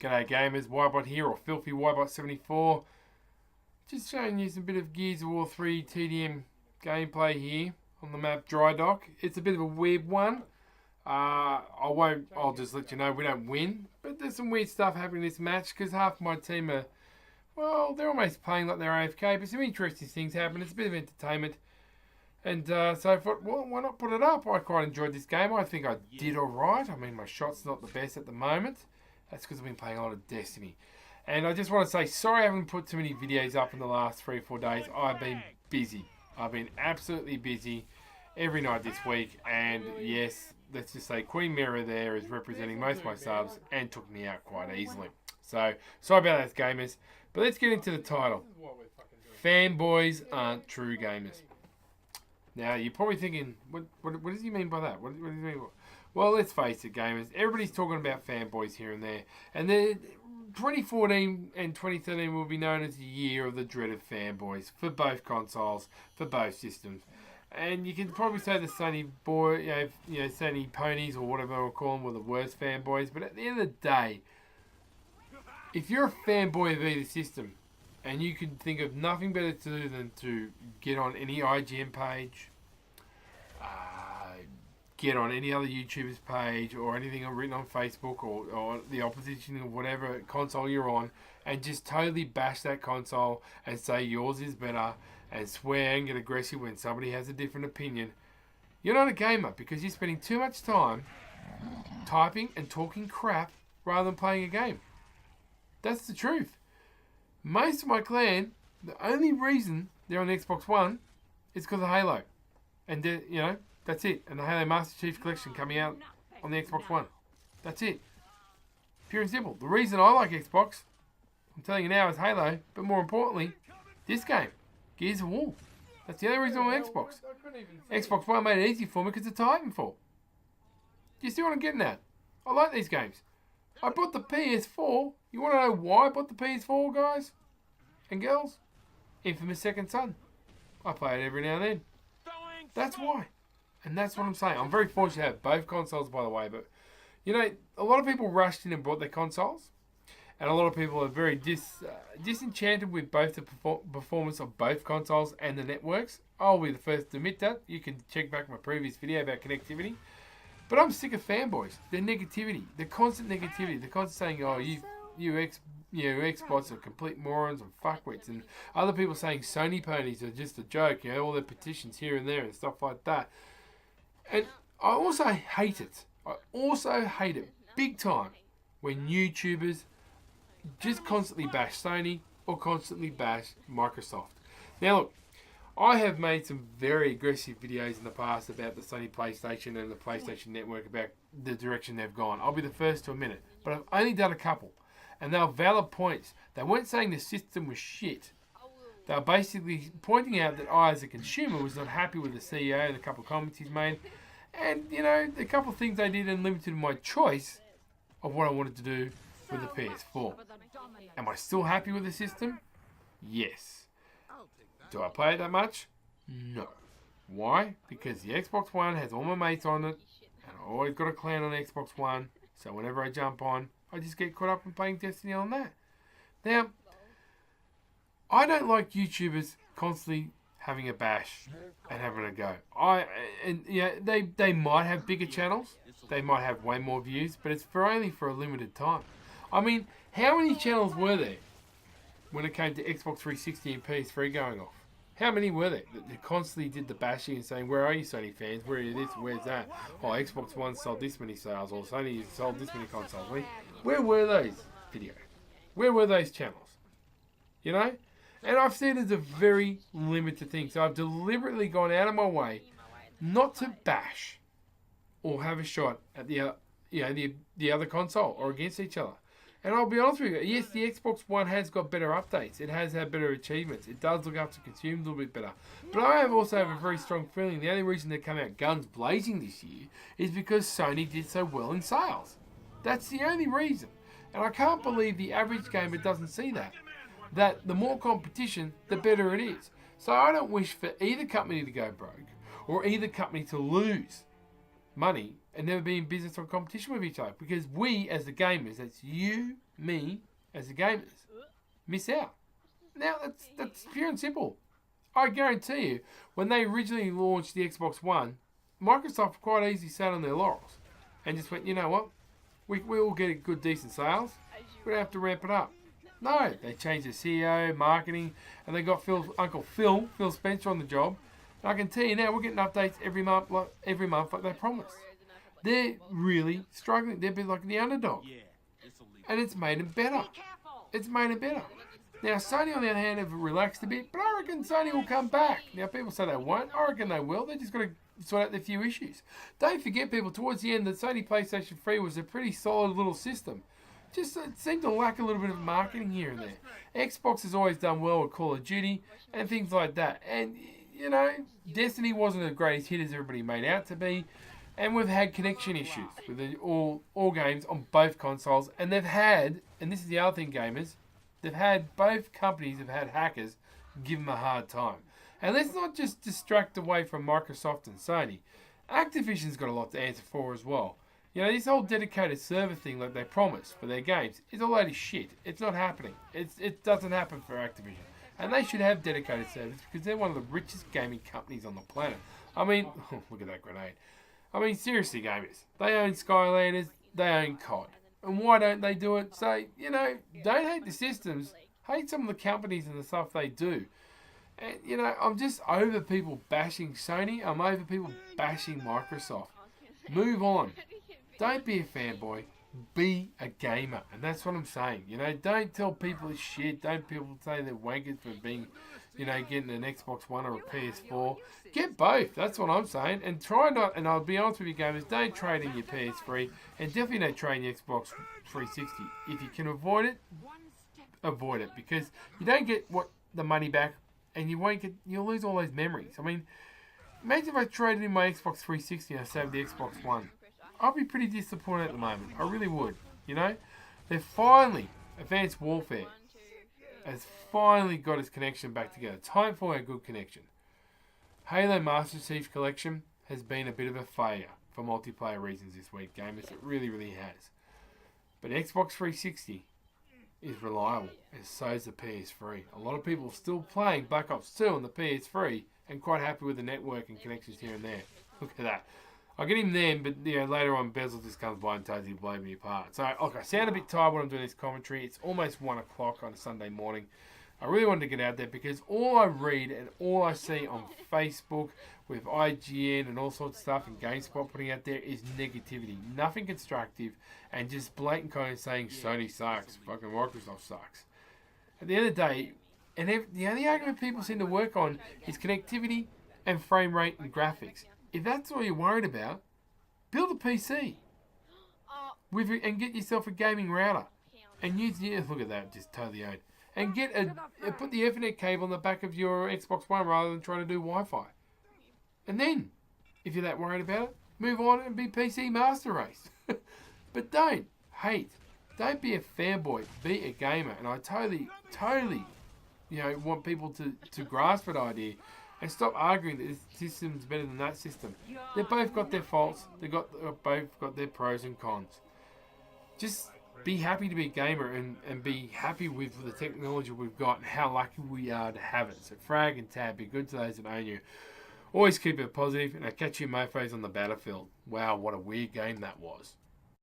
G'day gamers, Ybot here, or Filthy Ybot74. Just showing you some bit of Gears of War 3 TDM gameplay here on the map Dry Dock. It's a bit of a weird one. I'll just let you know we don't win, but there's some weird stuff happening in this match because half my team are, well, they're almost playing like they're AFK, but some interesting things happen. It's a bit of entertainment. And so I thought, well, why not put it up? I quite enjoyed this game. I think I did alright. I mean, my shot's not the best at the moment. That's because I've been playing a lot of Destiny. And I just want to say, sorry I haven't put too many videos up in the last 3 or 4 days. I've been busy. I've been absolutely busy every night this week. And yes, let's just say Queen Mirror there is representing most of my subs and took me out quite easily. So, sorry about that, gamers. But let's get into the title. Fanboys aren't true gamers. Now, you're probably thinking, what does he mean by that? What does he mean by... Well, let's face it, gamers. Everybody's talking about fanboys here and there. And then 2014 and 2013 will be known as the year of the dreaded fanboys for both consoles, for both systems. And you can probably say the Sony Sony ponies or whatever we'll call them were the worst fanboys. But at the end of the day, if you're a fanboy of either system, and you can think of nothing better to do than to get on any IGN page, get on any other YouTuber's page or anything written on Facebook or the opposition or whatever console you're on, and just totally bash that console and say yours is better and swear and get aggressive when somebody has a different opinion, you're not a gamer because you're spending too much time typing and talking crap rather than playing a game. That's the truth. Most of my clan, the only reason they're on the Xbox One is because of Halo. And, that's it. And the Halo Master Chief Collection coming out on the Xbox One. That's it. Pure and simple. The reason I like Xbox, I'm telling you now, is Halo. But more importantly, this game, Gears of War. That's the only reason I'm on Xbox. Xbox One made it easy for me because of Titanfall. Do you see what I'm getting at? I like these games. I bought the PS4. You want to know why I bought the PS4, guys and girls? Infamous Second Son. I play it every now and then. That's why. And that's what I'm saying. I'm very fortunate to have both consoles, by the way. But, a lot of people rushed in and bought their consoles. And a lot of people are very disenchanted with both the performance of both consoles and the networks. I'll be the first to admit that. You can check back my previous video about connectivity. But I'm sick of fanboys. Their negativity. The constant negativity. The constant saying, oh, you Xbots are complete morons and fuckwits. And other people saying Sony ponies are just a joke. All their petitions here and there and stuff like that. And I also hate it. I also hate it big time when YouTubers just constantly bash Sony or constantly bash Microsoft. Now look, I have made some very aggressive videos in the past about the Sony PlayStation and the PlayStation Network, about the direction they've gone. I'll be the first to admit it. But I've only done a couple. And they were valid points. They weren't saying the system was shit. They were basically pointing out that I, as a consumer, was not happy with the CEO and a couple of comments he's made. And, the couple of things they did and limited my choice of what I wanted to do with the PS4. Am I still happy with the system? Yes. Do I play it that much? No. Why? Because the Xbox One has all my mates on it, and I always got a clan on Xbox One, so whenever I jump on, I just get caught up in playing Destiny on that. Now, I don't like YouTubers constantly having a bash and having a go. They might have bigger channels, they might have way more views, but it's only for a limited time. I mean, how many channels were there when it came to Xbox 360 and PS3 going off? How many were there that constantly did the bashing and saying, where are you Sony fans? Where are you this? Where's that? Oh, Xbox One sold this many sales, or Sony sold this many consoles. Where were those videos? Where were those channels? And I've seen it as a very limited thing. So I've deliberately gone out of my way not to bash or have a shot at the other console or against each other. And I'll be honest with you, yes, the Xbox One has got better updates. It has had better achievements. It does look after consumers a little bit better. But I also have a very strong feeling the only reason they come out guns blazing this year is because Sony did so well in sales. That's the only reason. And I can't believe the average gamer doesn't see that. That the more competition, the better it is. So I don't wish for either company to go broke or either company to lose money and never be in business or competition with each other. Because we, as the gamers, that's you me, as the gamers, miss out. Now, that's pure and simple. I guarantee you, when they originally launched the Xbox One, Microsoft quite easily sat on their laurels and just went, you know what? We will get a good, decent sales. We don't have to ramp it up. No, they changed the CEO, marketing, and they got Uncle Phil Spencer on the job. And I can tell you now, we're getting updates every month like they promised. They're really struggling. They're a bit like the underdog. And it's made them better. It's made them better. Now, Sony, on the other hand, have relaxed a bit, but I reckon Sony will come back. Now, people say they won't. I reckon they will. They're just got to sort out their few issues. Don't forget, people, towards the end, the Sony PlayStation 3 was a pretty solid little system. Just it seemed to lack a little bit of marketing here and there. Xbox has always done well with Call of Duty and things like that. And, you know, Destiny wasn't the greatest hit as everybody made out to be. And we've had connection issues with all games on both consoles. And they've had, and this is the other thing, gamers, both companies have had hackers give them a hard time. And let's not just distract away from Microsoft and Sony. Activision's got a lot to answer for as well. You know, this whole dedicated server thing like they promised for their games is a load of shit. It's not happening. It doesn't happen for Activision. And they should have dedicated servers because they're one of the richest gaming companies on the planet. I mean, look at that grenade. I mean, seriously, gamers. They own Skylanders. They own COD. And why don't they do it? So, you know, don't hate the systems. Hate some of the companies and the stuff they do. And, you know, I'm just over people bashing Sony. I'm over people bashing Microsoft. Move on. Don't be a fanboy. Be a gamer. And that's what I'm saying. You know, don't tell people it's shit. Don't people say they're wankers for being, you know, getting an Xbox One or a PS4. Get both. That's what I'm saying. And try not, and I'll be honest with you gamers, don't trade in your PS3. And definitely don't trade in your Xbox 360. If you can avoid it, avoid it. Because you don't get the money back and you'll lose all those memories. I mean, imagine if I traded in my Xbox 360 and I saved the Xbox One. I'd be pretty disappointed at the moment. I really would. You know? They're finally, Advanced Warfare has finally got its connection back together. Time for a good connection. Halo Master Chief Collection has been a bit of a failure for multiplayer reasons this week, gamers. It really, really has. But Xbox 360 is reliable, and so is the PS3. A lot of people are still playing Black Ops 2 on the PS3 and quite happy with the network and connections here and there. Look at that. I'll get him then, but you know, later on Bezel just comes by and totally blow me apart. So, look, I sound a bit tired when I'm doing this commentary. It's almost 1 o'clock on a Sunday morning. I really wanted to get out there because all I read and all I see on Facebook with IGN and all sorts of stuff and GameSpot putting out there is negativity. Nothing constructive and just blatant kind of saying Sony sucks, fucking Microsoft sucks. At the end of the day, and the only argument people seem to work on is connectivity and frame rate and graphics. If that's all you're worried about, build a PC and get yourself a gaming router and use look at that, just totally owned. And put the Ethernet cable on the back of your Xbox One rather than trying to do Wi-Fi. And then, if you're that worried about it, move on and be PC Master Race. But don't hate. Don't be a fanboy. Be a gamer. And I totally, you know, want people to grasp that idea and stop arguing that this system's better than that system. They've both got their faults. They've both got their pros and cons. Just be happy to be a gamer and be happy with the technology we've got and how lucky we are to have it. So frag and tab, be good to those that own you. Always keep it positive, and I'll catch you mofos on the battlefield. Wow, what a weird game that was.